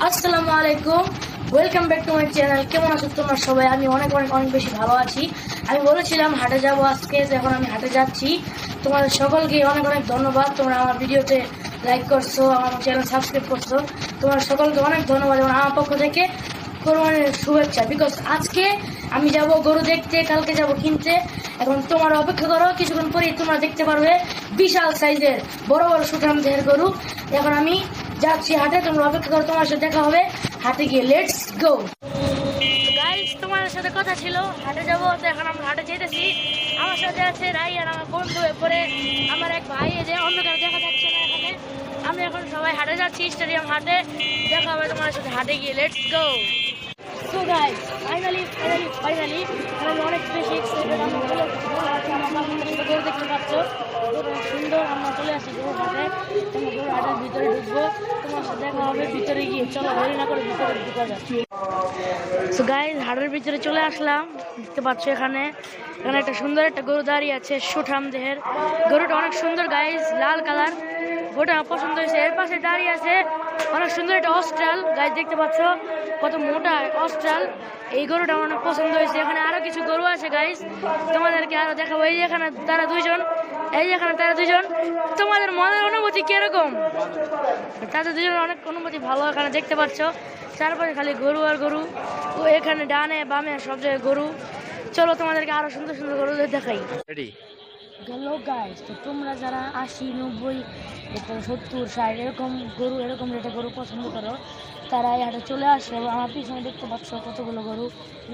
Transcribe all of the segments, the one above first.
আসসালামু আলাইকুম, welcome back to my channel. কেমন আছো তোমরা সবাই? আমি অনেক অনেক অনেক বেশি ভালো আছি। আমি বলেছিলাম হাটে যাব আজকে, এখন আমি হাটে যাচ্ছি। তোমাদের সকলকে অনেক অনেক ধন্যবাদ, তোমরা আমার ভিডিওতে লাইক করছো, আমার চ্যানেল সাবস্ক্রাইব করছো। তোমার সকলকে অনেক ধন্যবাদ এবং আমার পক্ষ থেকে কোরবানির শুভেচ্ছা। বিকজ আজকে আমি যাব গরু দেখতে, কালকে যাব কিনতে। এখন তোমরা অপেক্ষা করো, কিছুক্ষণ পরেই তোমরা দেখতে পারবে বিশাল সাইজের বড় বড় সুঠাম দেহের গরু। এখন আমি যাচ্ছি হাটে, তোমরা অপেক্ষা করো, তোমার সাথে দেখা হবে হাটে গিয়ে। লেটস গো গাইস, তোমাদের সাথে কথা ছিল হাটে যাবো, তো এখন আমরা হাটে যেতেছি। আমার সাথে আছে রাইয়ান, আমার বন্ধু। এরপরে আমার এক ভাই, যে অন্ধকার দেখা যাচ্ছে না এখানে। আমি এখন সবাই হাটে যাচ্ছি, স্টেডিয়াম হাটে। দেখা হবে তোমার সাথে হাটে গিয়ে। Let's go. So guys, finally আমি অনেক বেশি এক্সাইটেড। আমি গরু দেখতে পাচ্ছ, গরু সুন্দর। আমরা চলে আসি গরু হাটে, আমরা গরু হাটের ভিতরে ঢুকবো, তোমার সাথে দেখা হবে ভিতরে গিয়ে। চলো দেরি না করে ভিতরে ঢুকা যাক। সো গাইস, হাটের ভিতরে চলে আসলাম। দেখতে পাচ্ছ এখানে একটা সুন্দর একটা গরু দাঁড়িয়ে আছে, সুঠাম দেহের। গরুটা অনেক সুন্দর গাইস, লাল কালার। গরুটা আমার পছন্দ হয়েছে। এর পাশে দাঁড়িয়ে আছে অনেক সুন্দর একটা অস্ট্রাল। গাইস দেখতে পাচ্ছ কত মোটা অস্ট্রাল। এই গরুটা আমার অনেক পছন্দ হয়েছে। এখানে আরো কিছু গরু আছে গাইস, তোমাদেরকে আরো দেখাবো। এই যে এখানে তারা দুইজন, তোমাদের মনের অনুভূতি কিরকম? তাদের দুজনের অনেক অনুভূতি ভালো। এখানে দেখতে পাচ্ছ চারপাশে খালি গরু আর গরু। ও এখানে ডানে বামে সব জায়গায় গরু। চলো তোমাদেরকে আরো সুন্দর সুন্দর গরু দেখাই। হ্যালো গাইস, তো তোমরা যারা 80, 90, 70, 60 এরকম গরু, এরকম রেটে গরু পছন্দ করো, তারা এই হাটে চলে আসে। এবং আমার পিছনে দেখতে পাচ্ছ কতগুলো গরু,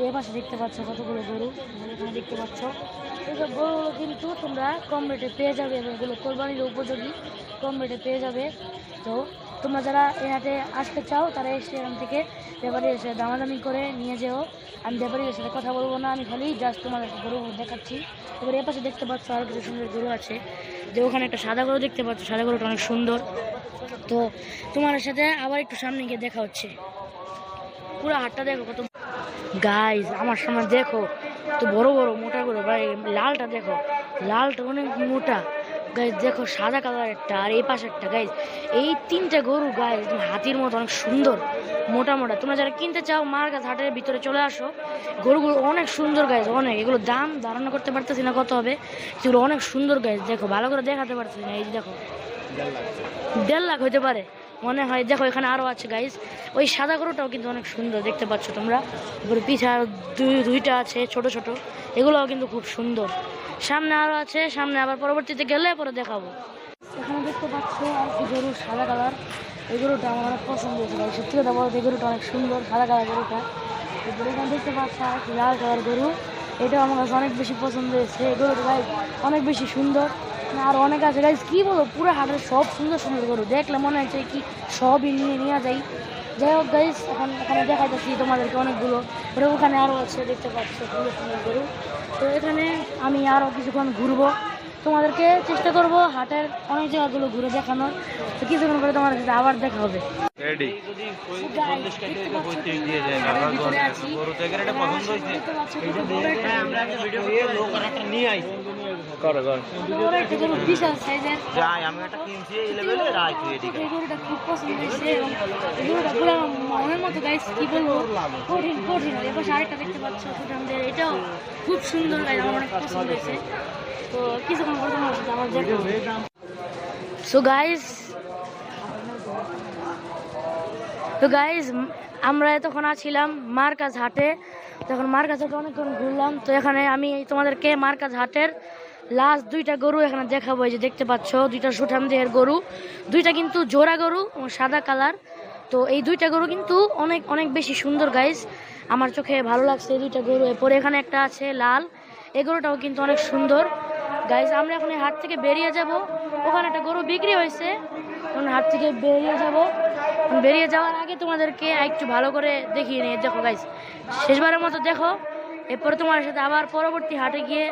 এ পাশে দেখতে পাচ্ছ কতগুলো গরু, এখানে দেখতে পাচ্ছ। এইসব গরুগুলো কিন্তু তোমরা কম রেটে পেয়ে যাবে এবং এগুলো কোরবানির উপযোগী, কম রেটে পেয়ে যাবে। তো তোমরা যারা এই হাটে আসতে চাও, তারা এসে এখান থেকে ব্যাপারীর এসে দামাদামি করে নিয়ে যেও। আমি ব্যাপারীর সাথে কথা বলবো না, আমি খালি জাস্ট তোমাদের গরু দেখাচ্ছি। এবার এর পাশে দেখতে পাচ্ছ আরও কিছু সুন্দর গরু আছে। যে ওখানে একটা সাদা গরু দেখতে পাচ্ছ, সাদা গরুটা অনেক সুন্দর। তো তোমার সাথে আবার একটু সামনে গিয়ে দেখা হচ্ছে। পুরো হাটটা দেখো কত গাইজ, আমার সামনে দেখো তো বড় বড় মোটা গরু ভাই। লালটা দেখো, লালটা অনেক মোটা গাইজ। দেখো সাদা কালার একটা, আর এই পাশে একটা। গাইজ এই তিনটা গরু গাইজ হাতির মতো অনেক সুন্দর, মোটা মোটা। তোমরা যারা কিনতে চাও মার্কেট হাটের ভিতরে চলে আসো। গরুগুলো অনেক সুন্দর গাইজ, অনেক। এগুলো দাম ধারণা করতে পারতেছি না কত হবে, সেগুলো অনেক সুন্দর গাইজ। দেখো ভালো করে দেখাতে পারতেছি না। এই দেখো 1.5 লাখ হতে পারে মনে হয়। দেখো এখানে আরো আছে গাইজ। ওই সাদা গরুটাও কিন্তু অনেক সুন্দর, দেখতে পাচ্ছ তোমরা। এরপরে পিঠা দুইটা আছে ছোট ছোট, এগুলোও কিন্তু খুব সুন্দর। সামনে আরো আছে, সামনে আবার পরবর্তীতে গেলে পরে দেখাবো। এখানে দেখতে পাচ্ছ আর কি গরু, সাদা কালার। এই গরুটা আমার অনেক পছন্দ হয়েছে ভাই, সত্যি কথা বলতে। এই গরুটা অনেক সুন্দর, সাদা কালার গরুটা। এরপরে এখানে দেখতে পাচ্ছ আর কি লাল কালার গরু, এটাও আমার কাছে অনেক বেশি পছন্দ হয়েছে। এই গরুটা ভাই অনেক বেশি সুন্দর। আর অনেক আছে গাইজ, কি বলবো, পুরো হাটের সব সুন্দর সুন্দর গরু দেখলে মনে হচ্ছে কি সবই নিয়ে যাই। যাই হোক গাইজ, এখন এখানে দেখাইতেছি তোমাদেরকে অনেকগুলো। ওখানে আরও আছে, দেখতে পাচ্ছ সুন্দর সুন্দর গরু। তো এখানে আমি আরও কিছুক্ষণ ঘুরবো, তোমাদেরকে চেষ্টা করব হাটের অনেক জায়গাগুলো ঘুরে দেখানোর। তো কিছুক্ষণ পরে তোমাদের সাথে আবার দেখা হবে। বিশাল সাইজের গরুটা খুব পছন্দ হয়েছে এবং গরুটা পুরো মনের মতো গাইস, কি বলবো, কঠিন কঠিন। এবার আরেকটা দেখতে পাচ্ছ সুঠামদের, এটাও খুব সুন্দর গাইস, আমার অনেক পছন্দ হয়েছে। তো কিছুক্ষণ পরে তোমার সাথে আমার দেখা হবে। সো গাইস, আমরা তখন আছিলাম মার্কাজ হাটে। তখন মার্কাজ হাটে অনেকক্ষণ ঘুরলাম। তো এখানে আমি তোমাদেরকে মার্কাজ হাটের লাস্ট দুইটা গরু এখানে দেখাবো। এই যে দেখতে পাচ্ছ দুইটা সুঠাম দেহের গরু, দুইটা কিন্তু জোড়া গরু, সাদা কালার। তো এই দুইটা গরু কিন্তু অনেক অনেক বেশি সুন্দর গাইস, আমার চোখে ভালো লাগছে এই দুইটা গরু। এরপরে এখানে একটা আছে লাল, এই গরুটাও কিন্তু অনেক সুন্দর গাইস। আমরা এখন এই হাট থেকে বেরিয়ে যাব, ওখানে একটা গরু বিক্রি হয়েছে, এখন হাট থেকে বেরিয়ে যাব। বেরিয়ে যাওয়ার আগে তোমাদেরকে একটু ভালো করে দেখিয়ে নিয়ে দেখো গাইস, শেষবারের মতো দেখো। এরপরে তোমার সাথে আবার পরবর্তী হাটে গিয়ে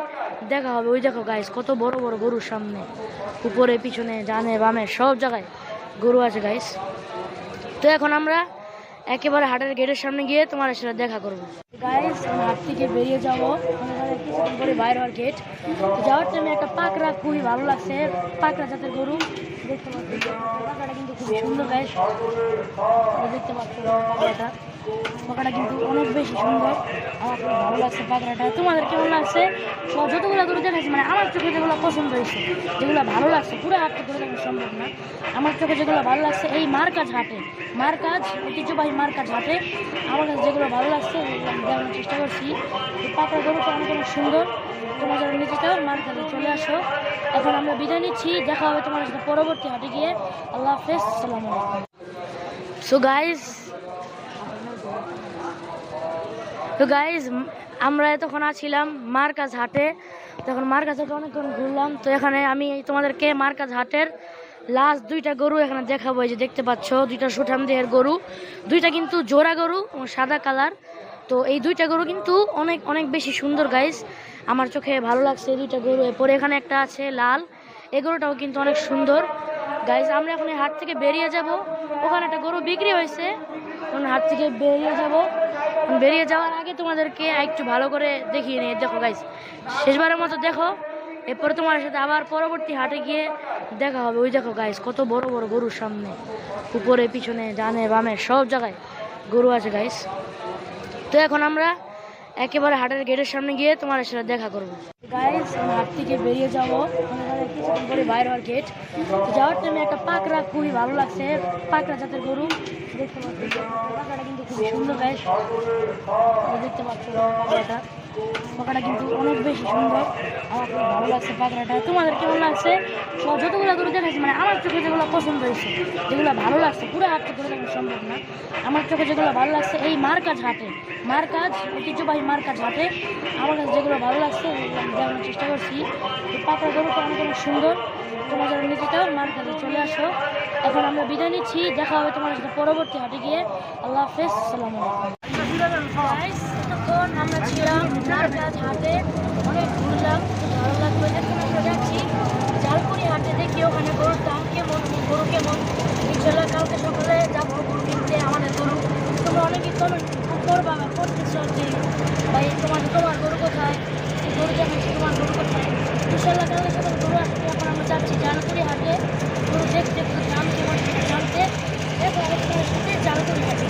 দেখা হবে। ওই দেখো গাইস কত বড় বড় গরুর সামনে, উপরে পিছনে ডানে বামে সব জায়গায় গরু আছে গাইস। তো এখন আমরা একেবারে হাটের গেটের সামনে গিয়ে তোমার সাথে দেখা করবো। গাইস হাট থেকে বেরিয়ে যাবো, কিছুক্ষণ করে বাইরে হওয়ার গেট। যাওয়ার টাইমে একটা পাকড়া খুবই ভালো লাগছে, পাকড়া জাতের গরু দেখতে পাচ্ছি। পাকড়াটা কিন্তু খুবই সুন্দর গাইস, দেখতে পাচ্ছ পাকড়াটা। পাকড়াটা কিন্তু অনেক বেশি সুন্দর, আমার খুব ভালো লাগছে পাকড়াটা। তোমাদের কেমন লাগছে? যতগুলো গরু দেখাচ্ছি মানে আমার চোখে যেগুলো পছন্দ হয়েছে, যেগুলো ভালো লাগছে, পুরো হাটটা করে দেখা সম্ভব না। আমার চোখে যেগুলো ভালো লাগছে এই মারকাজ হাটে, মারকাজ ঐতিহ্যবাহী মারকাজ হাটে আমার কাছে যেগুলো ভালো লাগছে আমি দেখানোর চেষ্টা করছি। এই পাকড়া গরুটা অনেক অনেক সুন্দর। তোমরা যারা নিতে চাও মারকাজে চলে আসো। এখন আমরা বিদায় নিচ্ছি, দেখা হবে তোমার সাথে পরবর্তী হাটে গিয়ে। আল্লাহ হাফেজ, আসসালামু আলাইকুম। তো গাইজ আমরা এতক্ষণ আছিলাম মারকাজ হাটে, তখন মারকাজ হাটে অনেকক্ষণ ঘুরলাম। তো এখানে আমি তোমাদেরকে মারকাজ হাটের লাস্ট দুইটা গরু এখানে দেখাবো। এই যে দেখতে পাচ্ছ দুইটা সুঠাম দেহের গরু, দুইটা কিন্তু জোড়া গরু, সাদা কালার। তো এই দুইটা গরু কিন্তু অনেক অনেক বেশি সুন্দর গাইজ, আমার চোখে ভালো লাগছে এই দুইটা গরু। এরপরে এখানে একটা আছে লাল, এই গরুটাও কিন্তু অনেক সুন্দর গাইজ। আমরা এখন এই হাট থেকে বেরিয়ে যাব, ওখানে একটা গরু বিক্রি হয়েছে, তখন হাট থেকে বেরিয়ে যাব। বেরিয়ে যাওয়ার আগে তোমাদেরকে একটু ভালো করে দেখিয়ে নিয়ে দেখো গাইজ, শেষবারের মতো দেখো, এরপরে তোমার সাথে আবার পরবর্তী হাটে গিয়ে দেখা হবে। ওই দেখো গাইজ কত বড় বড় গরুর সামনে, উপরে পিছনে ডানে বামে সব জায়গায় গরু আছে গাইজ। তো এখন আমরা একেবারে হাটের গেটের সামনে গিয়ে তোমার সাথে দেখা করবো। গাইজ হাট থেকে বেরিয়ে যাবো, কিছুক্ষণ করে বাইরে হওয়ার গেট। যাওয়ার টাইমে একটা পাকড়া খুবই ভালো লাগছে, পাকড়া জাতের গরু দেখতে পাচ্ছি। পাকড়াটা কিন্তু খুবই সুন্দর গাইজ, দেখতে পাচ্ছ পাকড়াটা। পাকড়াটা কিন্তু অনেক বেশি সুন্দর, আমার খুব ভালো লাগছে পাকড়াটা। তোমাদের কেমন লাগছে? যতগুলো গরু দেখাচ্ছি মানে আমার চোখে যেগুলো পছন্দ হয়েছে, যেগুলো ভালো লাগছে, পুরো হাটটা করে দেখা সম্ভব না। আমার চোখে যেগুলো ভালো লাগছে এই মারকাজ হাটে, মারকাজ ঐতিহ্যবাহী মারকাজ হাটে আমার কাছে যেগুলো ভালো লাগছে আমি দেখানোর চেষ্টা করছি। এই পাকড়া গরুটা অনেক অনেক সুন্দর। তোমরা যারা নিতে চাও মারকাজে চলে আসো। এখন আমরা বিদায় নিচ্ছি, দেখা হবে তোমার সাথে পরবর্তী হাটে গিয়ে। আল্লাহ হাফেজ, আসসালামু আলাইকুম। তখন আমরা ছিলাম মারকাজ হাটে, অনেক ঘুরলাম, ভালো লাগলো। এখন আমরা যাচ্ছি জালকুড়ি হাটে, দেখি ওখানে গরুর দাম কেমন, গরু কেমন। ইনশাল্লাহ কালকে সকালে যাবো গরু কিনতে আমাদের গরু। তোমরা অনেকেই কমেন্ট করবা বা করতেছ যে ভাই তোমার গরু কোথায়, গরু দেখাচ্ছি তোমার গরু কোথায়। ইনশাল্লাহ কালকে সকালে গরু আসবে। এখন আমরা যাচ্ছি জালকুড়ি হাটে গরু দেখতে, দাম কেমন জানতে। দেখো তোমার সাথে জালকুড়ি হাটে।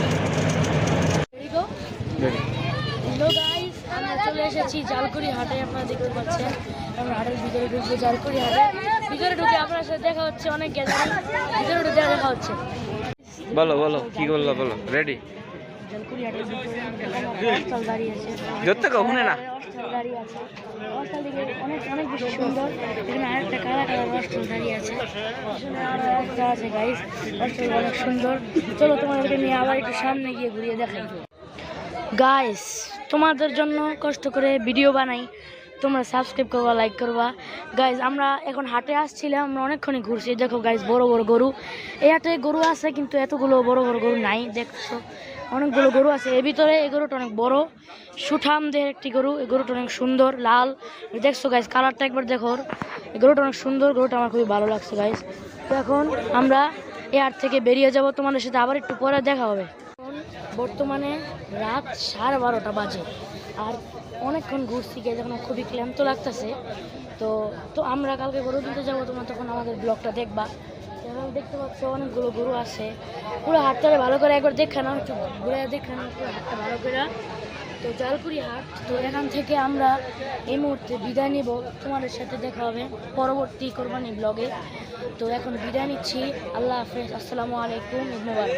হ্যালো গাইস, আমরা চলে এসেছি জালকুড়ি হাটে, আপনারা দেখতে পাচ্ছেন। আমরা হাটের ভিতরে ঢুকবো, জালকুড়ি হাটে ভিতরে ঢুকে আপনার সাথে দেখা হচ্ছে, অনেক গ্যাদারিং ভিতরে ঢুকে দেখা হচ্ছে। বলো বলো কি করলো বলো, রেডি? জালকুড়ি হাটের ভিতরে অস্টাল দাঁড়িয়ে আছে, ওখানে না অস্টাল দাঁড়িয়ে আছে, অস্টাল দিকে অনেক অনেক বেশি সুন্দর। এখানে আরেকটা কালা কালার অস্টাল দাঁড়িয়ে আছে, একটা আছে গাইস, অস্টাল অনেক সুন্দর। চলো তোমাদেরকে নিয়ে আবার একটু সামনে গিয়ে ঘুরিয়ে দেখাই। গাইস তোমাদের জন্য কষ্ট করে ভিডিও বানাই, তোমরা সাবস্ক্রাইব করবা, লাইক করবা। গাইজ আমরা এখন হাটে আসছিলাম, আমরা অনেকক্ষণই ঘুরছি। দেখো গাইজ বড় বড় গরু, এই হাটে গরু আছে কিন্তু এতগুলো বড় বড় গরু নাই। দেখছো অনেকগুলো গরু আছে, এর ভিতরে এই গরুটা অনেক বড় সুঠাম দেহের একটি গরু। এই গরুটা অনেক সুন্দর লাল, দেখছো গাইজ কালারটা একবার দেখো। এই গরুটা অনেক সুন্দর, গরুটা আমার খুবই ভালো লাগছে গাইজ। তো এখন আমরা এই হাট থেকে বেরিয়ে যাব, তোমাদের সাথে আবার একটু পরে দেখা হবে। বর্তমানে রাত 12:30 বাজে, আর অনেকক্ষণ ঘুরছি গিয়ে যখন খুবই ক্লান্ত লাগতেছে। তো আমরা কালকে গরু কিনতে যাবো, তোমরা তখন আমাদের ব্লগটা দেখবা। এখন দেখতে পাচ্ছ অনেকগুলো গরু আছে, পুরো হাটটারে ভালো করে একবার দেখে নাও, একটু ঘুরে দেখে নাও পুরো হাটটা ভালো করে। তো জালকুড়ি হাট, তো এখান থেকে আমরা এই মুহূর্তে বিদায় নিব, তোমাদের সাথে দেখা হবে পরবর্তী কোরবানি ব্লগে। তো এখন বিদায় নিচ্ছি, আল্লাহ হাফেজ, আসসালামু আলাইকুম, ধন্যবাদ।